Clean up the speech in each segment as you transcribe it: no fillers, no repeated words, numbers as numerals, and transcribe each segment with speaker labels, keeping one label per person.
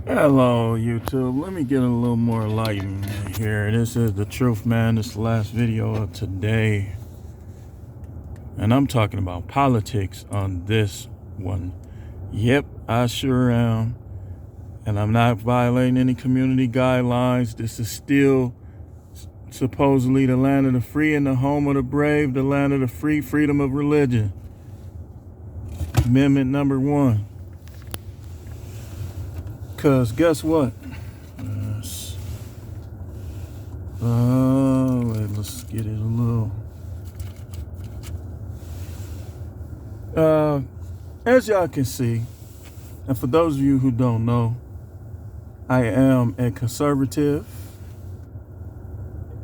Speaker 1: Hello, YouTube. Let me get a little more enlightenment here. This is the truth, man. This is the last video of today. And I'm talking about politics on this one. Yep, I sure am. And I'm not violating any community guidelines. This is still supposedly the land of the free and the home of the brave, the land of the free, freedom of religion. Amendment number 1. Because guess what? Let's get it a little. As y'all can see, and for those of you who don't know, I am a conservative.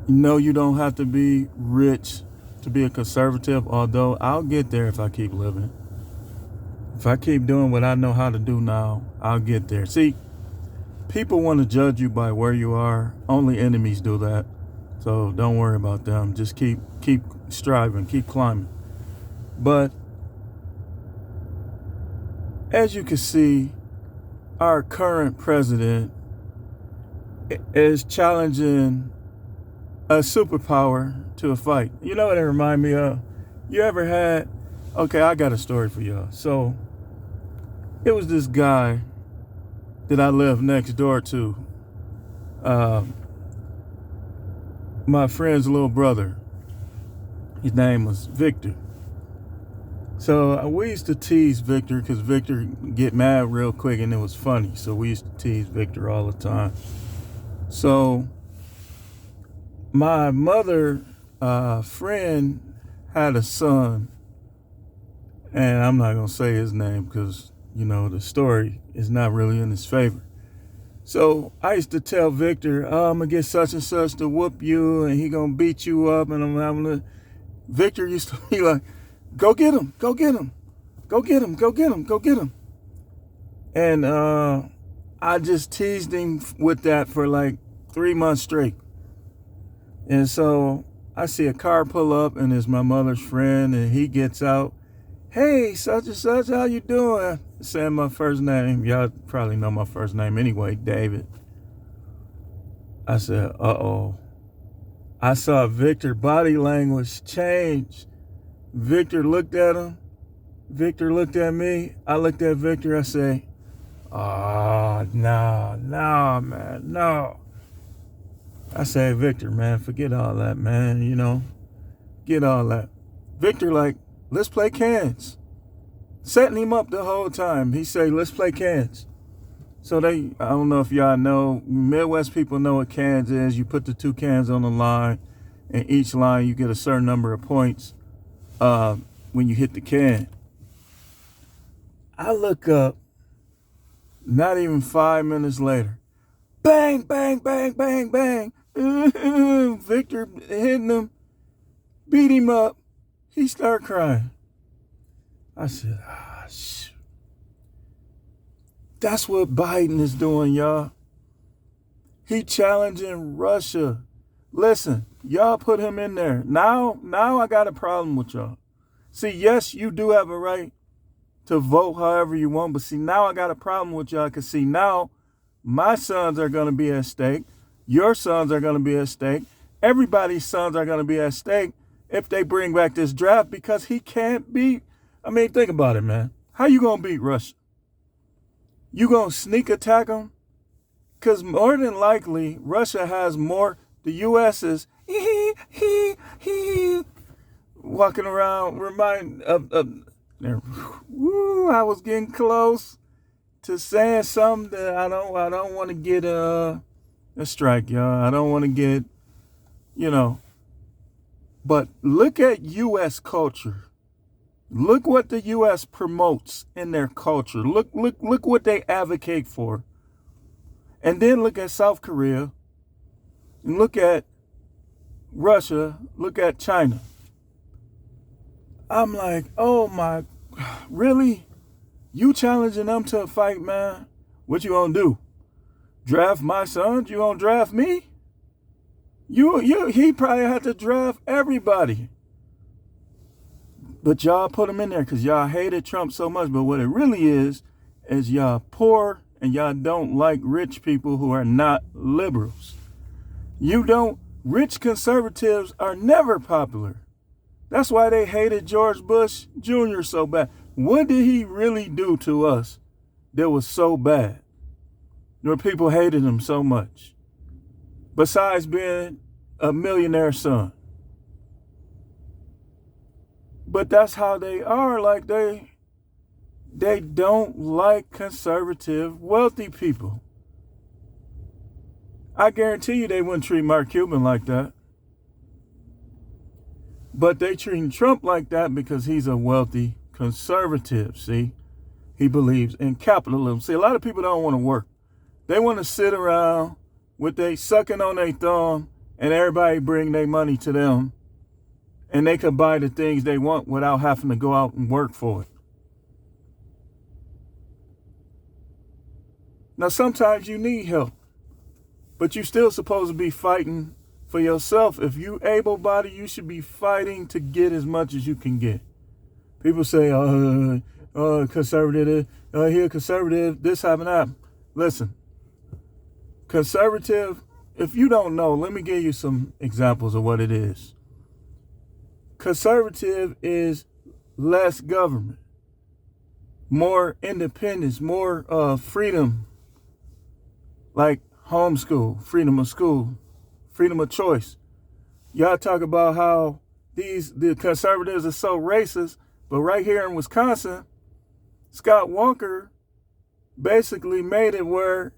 Speaker 1: No, you don't have to be rich to be a conservative, although I'll get there if I keep living. If I keep doing what I know how to do now, I'll get there. See, people want to judge you by where you are. Only enemies do that. So don't worry about them. Just keep striving, keep climbing. But as you can see, our current president is challenging a superpower to a fight. You know what it reminds me of? You ever had, okay, I got a story for y'all. So it was this guy that I lived next door to. My friend's little brother. His name was Victor. So we used to tease Victor because Victor get mad real quick and it was funny. So we used to tease Victor all the time. So my mother friend had a son, and I'm not gonna say his name because you know the story is not really in his favor. So I used to tell Victor, oh, I'm gonna get such and such to whoop you, and he gonna beat you up, and I'm having to. Victor used to be like, go get him, go get him, go get him, go get him, go get him. And I just teased him with that for like 3 months straight. And so I see a car pull up, and it's my mother's friend, and he gets out. Hey, such and such, how you doing? Saying my first name. Y'all probably know my first name anyway, David. I said, uh-oh. I saw Victor body language change. Victor looked at him. Victor looked at me. I looked at Victor. I say, no, man, no. I say, Victor, man, forget all that, man, you know. Get all that. Victor like, let's play cans. Setting him up the whole time. He say, let's play cans. So I don't know if y'all know, Midwest people know what cans is. You put the 2 cans on the line, and each line you get a certain number of points when you hit the can. I look up, not even 5 minutes later, bang, bang, bang, bang, bang. Victor hitting him, beat him up. He started crying. I said, shoot. That's what Biden is doing, y'all. He challenging Russia. Listen, y'all put him in there. Now I got a problem with y'all. See, yes, you do have a right to vote however you want, but see, now I got a problem with y'all because see, now my sons are going to be at stake. Your sons are going to be at stake. Everybody's sons are going to be at stake if they bring back this draft because he can't beat. I mean, think about it, man. How you going to beat Russia? You going to sneak attack them? Because more than likely, Russia has more. The U.S. is walking around, I was getting close to saying something that I don't want to get a strike, y'all. I don't want to get, you know. But look at U.S. culture. Look what the U.S. promotes in their culture. Look what they advocate for. And then look at South Korea. And look at Russia. Look at China. I'm like, oh my, really? You challenging them to a fight, man? What you gonna do? Draft my sons? You gonna draft me? He probably had to draft everybody. But y'all put him in there because y'all hated Trump so much. But what it really is y'all poor and y'all don't like rich people who are not liberals. Rich conservatives are never popular. That's why they hated George Bush Jr. so bad. What did he really do to us that was so bad, where people hated him so much? Besides being a millionaire son. But that's how they are. Like they don't like conservative, wealthy people. I guarantee you they wouldn't treat Mark Cuban like that. But they treat Trump like that because he's a wealthy conservative, see? He believes in capitalism. See, a lot of people don't want to work. They want to sit around with they sucking on their thumb and everybody bring their money to them and they could buy the things they want without having to go out and work for it. Now, sometimes you need help, but you're still supposed to be fighting for yourself. If you able-bodied, you should be fighting to get as much as you can get. People say, conservative, here, conservative, this happened, that. Listen, conservative, if you don't know, let me give you some examples of what it is. Conservative is less government, more independence, more freedom, like homeschool, freedom of school, freedom of choice. Y'all talk about how the conservatives are so racist, but right here in Wisconsin, Scott Walker basically made it where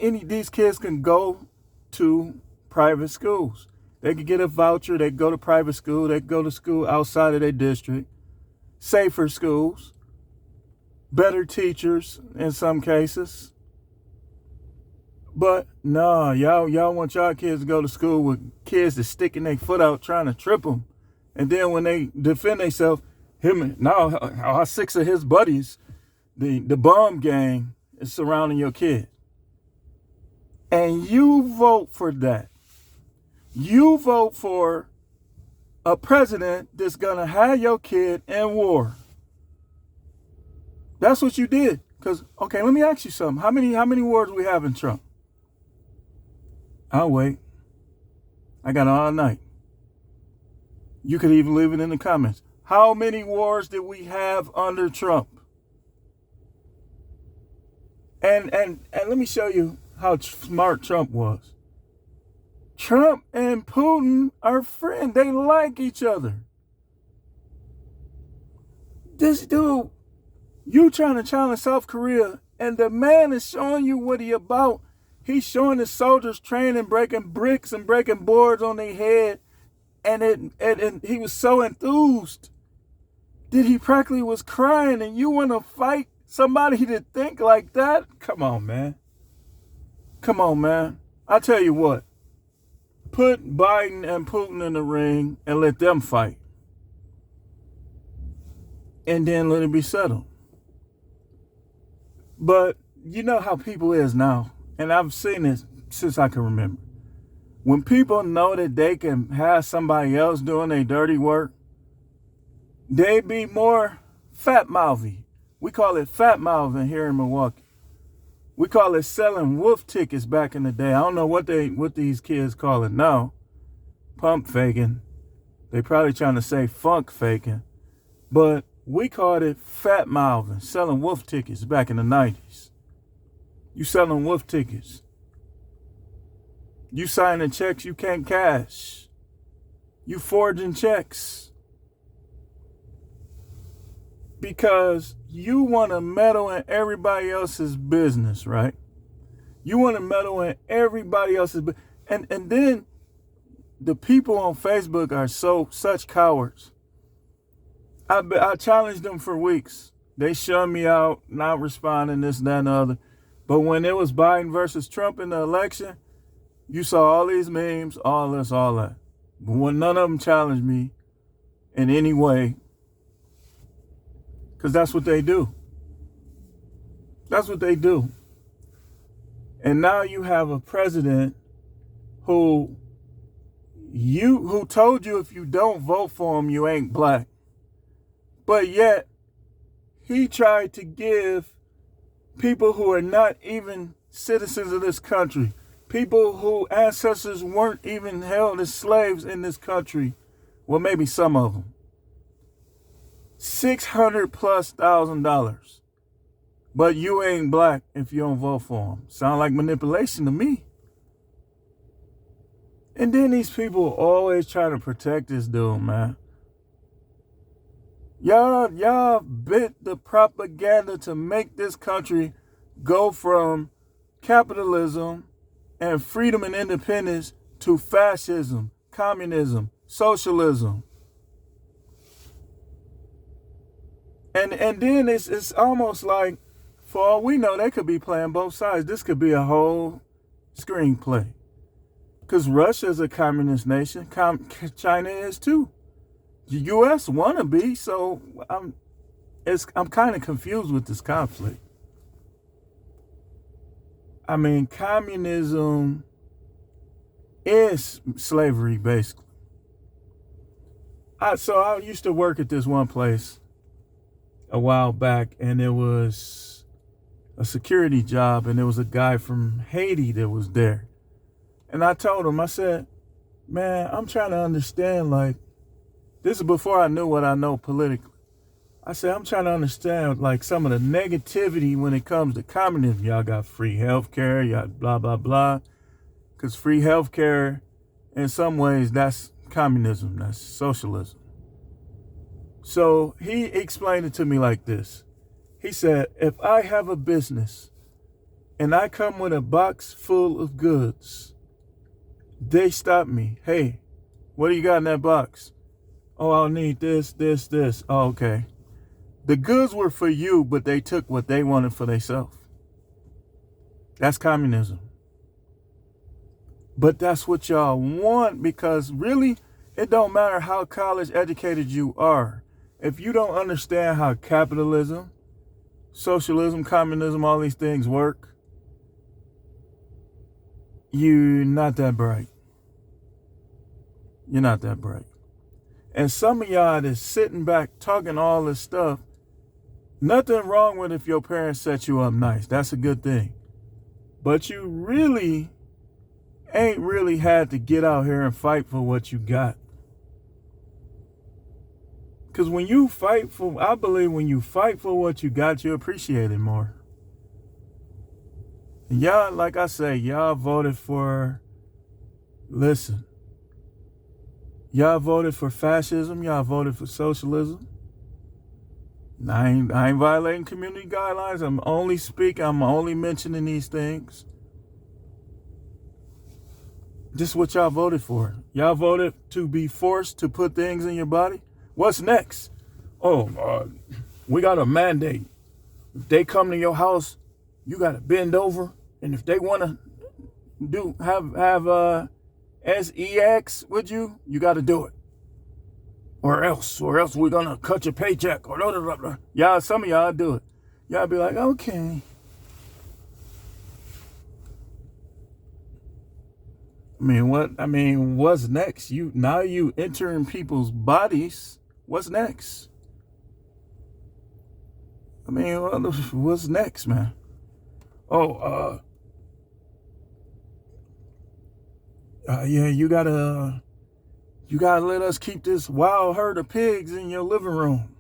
Speaker 1: these kids can go to private schools. They could get a voucher, they could go to private school, they could go to school outside of their district, safer schools, better teachers in some cases. But no, y'all want y'all kids to go to school with kids that's sticking their foot out trying to trip them. And then when they defend themselves, all 6 of his buddies, the bomb gang is surrounding your kid. And you vote for that. You vote for a president that's going to have your kid in war. That's what you did. Because, okay, let me ask you something. How many wars do we have in Trump? I'll wait. I got all night. You could even leave it in the comments. How many wars did we have under Trump? And let me show you how smart Trump was. Trump and Putin are friends. They like each other. This dude, you trying to challenge South Korea, and the man is showing you what he about. He's showing his soldiers training, breaking bricks and breaking boards on their head. And he was so enthused that he practically was crying. And you want to fight somebody to think like that? Come on, man. Come on, man. I tell you what. Put Biden and Putin in the ring and let them fight. And then let it be settled. But you know how people is now. And I've seen this since I can remember. When people know that they can have somebody else doing their dirty work, they be more fat-mouthy. We call it fat-mouthing here in Milwaukee. We call it selling wolf tickets back in the day. I don't know what these kids call it now. Pump faking. They probably trying to say funk faking. But we called it fat-mouthing, selling wolf tickets back in the 90s. You selling wolf tickets. You signing checks you can't cash. You forging checks. Because you want to meddle in everybody else's business, right? You want to meddle in everybody else's business. And then the people on Facebook are such cowards. I challenged them for weeks. They shut me out, not responding, this, that, and the other. But when it was Biden versus Trump in the election, you saw all these memes, all this, all that. But when none of them challenged me in any way, because that's what they do. That's what they do. And now you have a president who told you if you don't vote for him, you ain't black. But yet, he tried to give people who are not even citizens of this country, people whose ancestors weren't even held as slaves in this country. Well, maybe some of them. $600,000+. But you ain't black if you don't vote for them. Sound like manipulation to me. And then these people always trying to protect this dude, man. Y'all bit the propaganda to make this country go from capitalism and freedom and independence to fascism, communism, socialism. And then it's almost like, for all we know, they could be playing both sides. This could be a whole screenplay. Because Russia is a communist nation. China is too. The U.S. wanna be, so I'm kind of confused with this conflict. I mean, communism is slavery, basically. So I used to work at this one place a while back, and it was a security job, and there was a guy from Haiti that was there. And I told him, I said, man, I'm trying to understand, like, this is before I knew what I know politically. I said, I'm trying to understand, like, some of the negativity when it comes to communism. Y'all got free healthcare, y'all blah, blah, blah. Because free healthcare, in some ways, that's communism, that's socialism. So he explained it to me like this. He said, if I have a business and I come with a box full of goods, they stop me. Hey, what do you got in that box? Oh, I'll need this, this, this. Oh, okay. The goods were for you, but they took what they wanted for themselves. That's communism. But that's what y'all want, because really, it don't matter how college educated you are. If you don't understand how capitalism, socialism, communism, all these things work, you're not that bright. You're not that bright. And some of y'all that's sitting back talking all this stuff, nothing wrong with if your parents set you up nice. That's a good thing. But you really ain't really had to get out here and fight for what you got. Because when you fight for, I believe when you fight for what you got, you appreciate it more. And y'all, like I say, y'all voted for, listen, y'all voted for fascism, y'all voted for socialism. I ain't violating community guidelines. I'm only mentioning these things. This is what y'all voted for. Y'all voted to be forced to put things in your body. What's next? Oh, we got a mandate. If they come to your house, you got to bend over. And if they want to have sex with you, you got to do it. Or else we're going to cut your paycheck. Or blah, blah, blah. Y'all, some of y'all do it. Y'all be like, okay. What's next? You entering people's bodies. What's next? What's next, man? Yeah, you gotta let us keep this wild herd of pigs in your living room,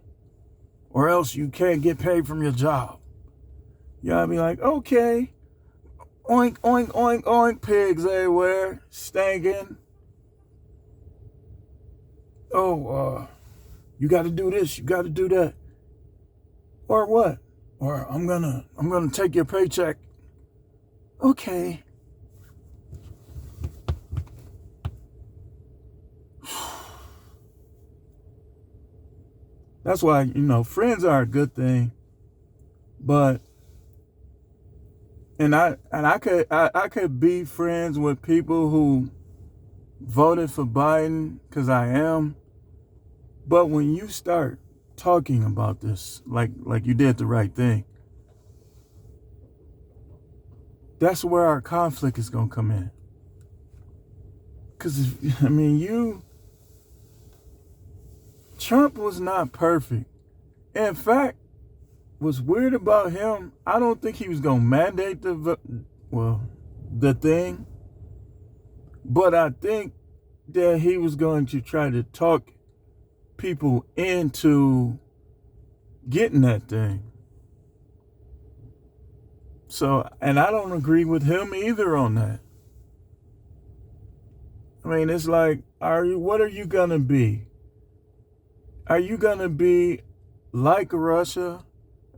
Speaker 1: or else you can't get paid from your job. Y'all be like, okay, oink, oink, oink, oink, pigs everywhere, stinking. You got to do this, you got to do that, or what? Or I'm gonna take your paycheck. Okay. That's why, friends are a good thing, but I could be friends with people who voted for Biden, because I am. But when you start talking about this, like you did the right thing, that's where our conflict is gonna come in. Because Trump was not perfect. In fact, was weird about him, I don't think he was going to mandate the thing, but I think that he was going to try to talk people into getting that thing. So, and I don't agree with him either on that. I mean, it's like, what are you going to be? Are you going to be like Russia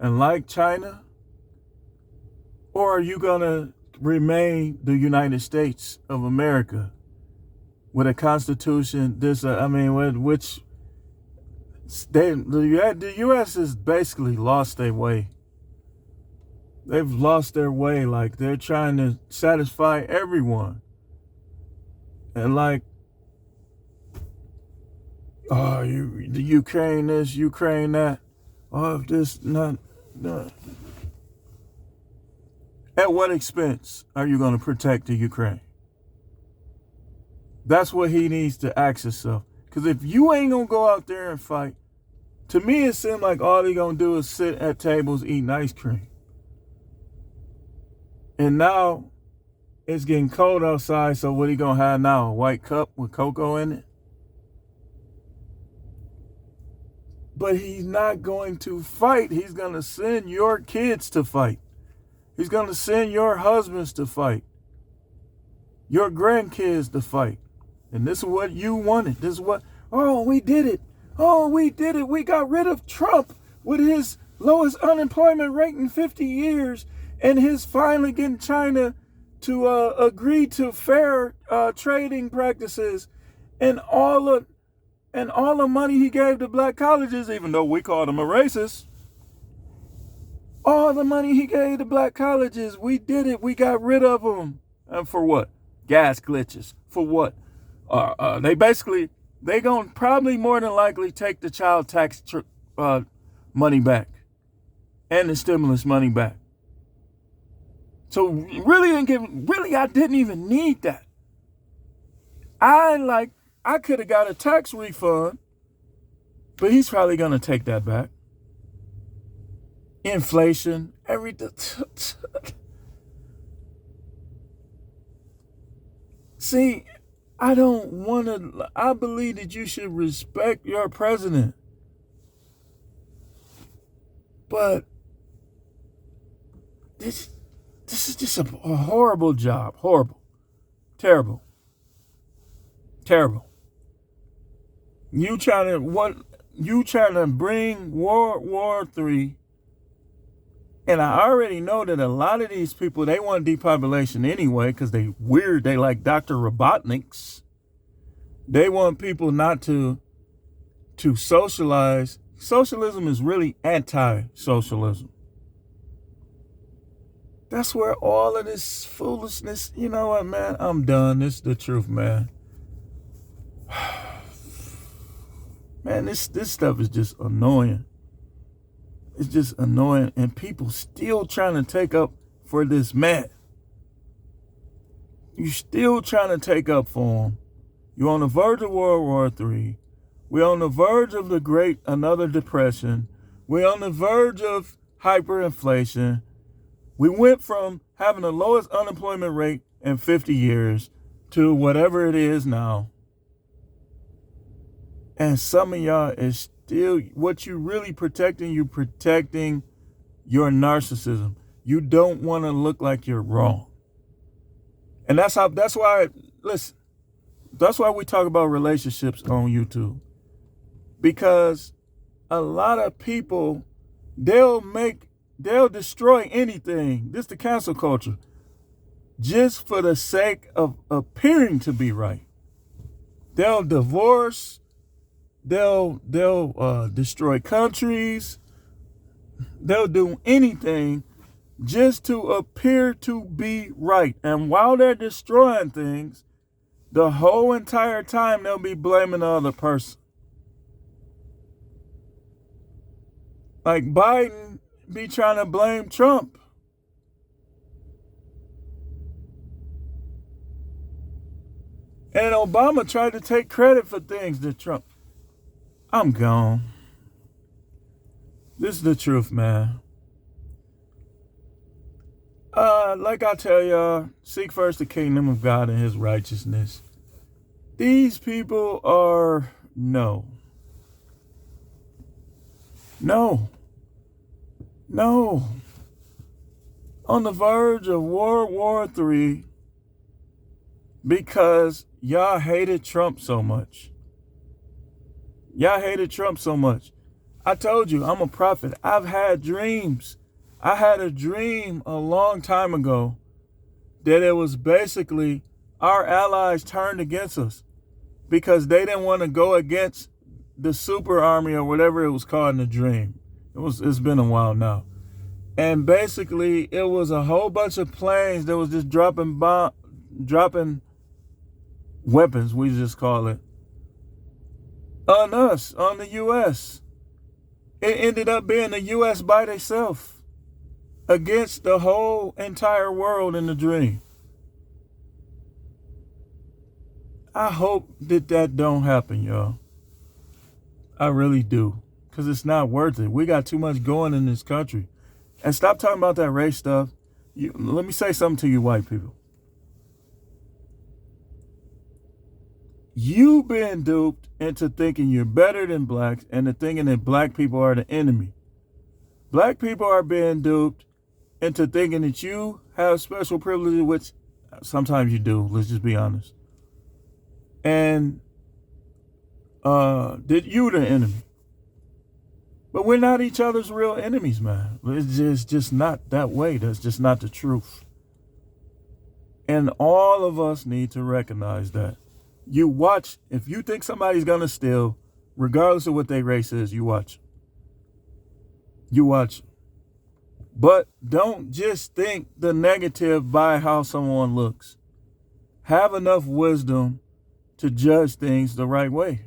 Speaker 1: and like China? Or are you going to remain the United States of America with a constitution? The U.S. has basically lost their way. They've lost their way. Like, they're trying to satisfy everyone. And like, oh, the Ukraine this, Ukraine that. Oh, this, not. At what expense are you going to protect the Ukraine? That's what he needs to ask himself. Because if you ain't going to go out there and fight, to me it seems like all they're going to do is sit at tables eating ice cream. And now it's getting cold outside, so what he going to have now? A white cup with cocoa in it? But he's not going to fight. He's going to send your kids to fight. He's going to send your husbands to fight. Your grandkids to fight. And this is what you wanted. This is what, oh, we did it. Oh, we did it. We got rid of Trump with his lowest unemployment rate in 50 years and his finally getting China to agree to fair trading practices and all the money he gave to black colleges, even though we called him a racist. All the money he gave to black colleges, we did it. We got rid of them. And for what? Gas glitches. For what? They gonna probably more than likely take the child tax money back and the stimulus money back. So I didn't even need that. I could have got a tax refund, but he's probably gonna take that back. Inflation, everything. See, I believe that you should respect your president. But this is just a horrible job. Horrible. Terrible. Terrible. You trying to bring World War III. And I already know that a lot of these people, they want depopulation anyway because they weird. They like Dr. Robotniks. They want people not to socialize. Socialism is really anti-socialism. That's where all of this foolishness, you know what, man? I'm done. This is the truth, man. Man, this stuff is just annoying. It's just annoying, and people still trying to take up for this man. You still trying to take up for him. You're on the verge of World War III. We're on the verge of another depression. We're on the verge of hyperinflation. We went from having the lowest unemployment rate in 50 years to whatever it is now. And some of y'all is still, what you really protecting, you protecting your narcissism. You don't want to look like you're wrong. And that's why we talk about relationships on YouTube. Because a lot of people, they'll destroy anything. This is the cancel culture. Just for the sake of appearing to be right. They'll divorce. They'll destroy countries. They'll do anything just to appear to be right. And while they're destroying things, the whole entire time they'll be blaming the other person. Like Biden be trying to blame Trump. And Obama tried to take credit for things that I'm gone. This is the truth, man. Like I tell y'all, seek first the kingdom of God and his righteousness. These people are no. On the verge of World War III because y'all hated Trump so much. I told you, I'm a prophet. I've had dreams. I had a dream a long time ago that it was basically our allies turned against us because they didn't want to go against the super army or whatever it was called in the dream. It's been a while now. And basically it was a whole bunch of planes that was just dropping weapons, we just call it, on us, on the U.S. It ended up being the U.S. by itself against the whole entire world in the dream. I hope that don't happen, y'all. I really do. Because it's not worth it. We got too much going in this country. And stop talking about that race stuff. Let me say something to you white people. You've been duped into thinking you're better than blacks and to thinking that black people are the enemy. Black people are being duped into thinking that you have special privileges, which sometimes you do. Let's just be honest. And that you're the enemy. But we're not each other's real enemies, man. It's just not that way. That's just not the truth. And all of us need to recognize that. You watch, if you think somebody's going to steal, regardless of what their race is, you watch. You watch. But don't just think the negative by how someone looks. Have enough wisdom to judge things the right way.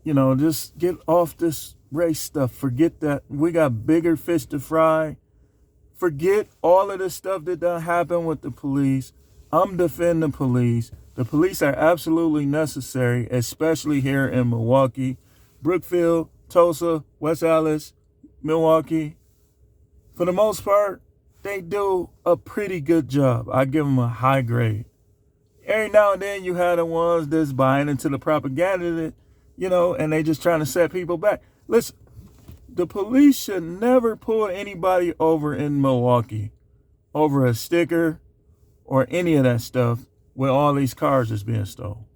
Speaker 1: You know, just get off this race stuff. Forget that. We got bigger fish to fry. Forget all of this stuff that done happened with the police. I'm defending the police. The police are absolutely necessary, especially here in Milwaukee, Brookfield, Tulsa, West Allis, Milwaukee. For the most part, they do a pretty good job. I give them a high grade. Every now and then you have the ones that's buying into the propaganda that, and they just trying to set people back. Listen, the police should never pull anybody over in Milwaukee over a sticker or any of that stuff with all these cars that's being stolen.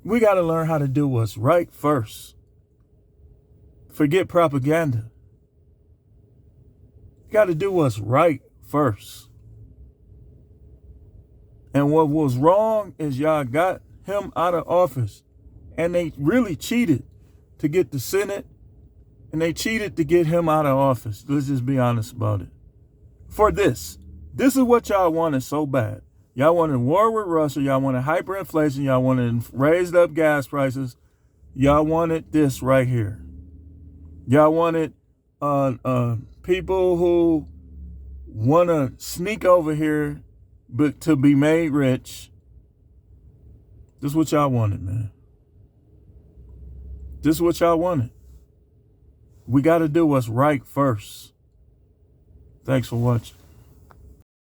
Speaker 1: We got to learn how to do what's right first. Forget propaganda. Got to do what's right first. And what was wrong is y'all got him out of office. And they really cheated to get the Senate. And they cheated to get him out of office. Let's just be honest about it. For this is what y'all wanted so bad. Y'all wanted war with Russia. Y'all wanted hyperinflation. Y'all wanted raised up gas prices. Y'all wanted this right here. Y'all wanted people who want to sneak over here but to be made rich. This is what y'all wanted, man. This is what y'all wanted. We got to do what's right first. Thanks for watching.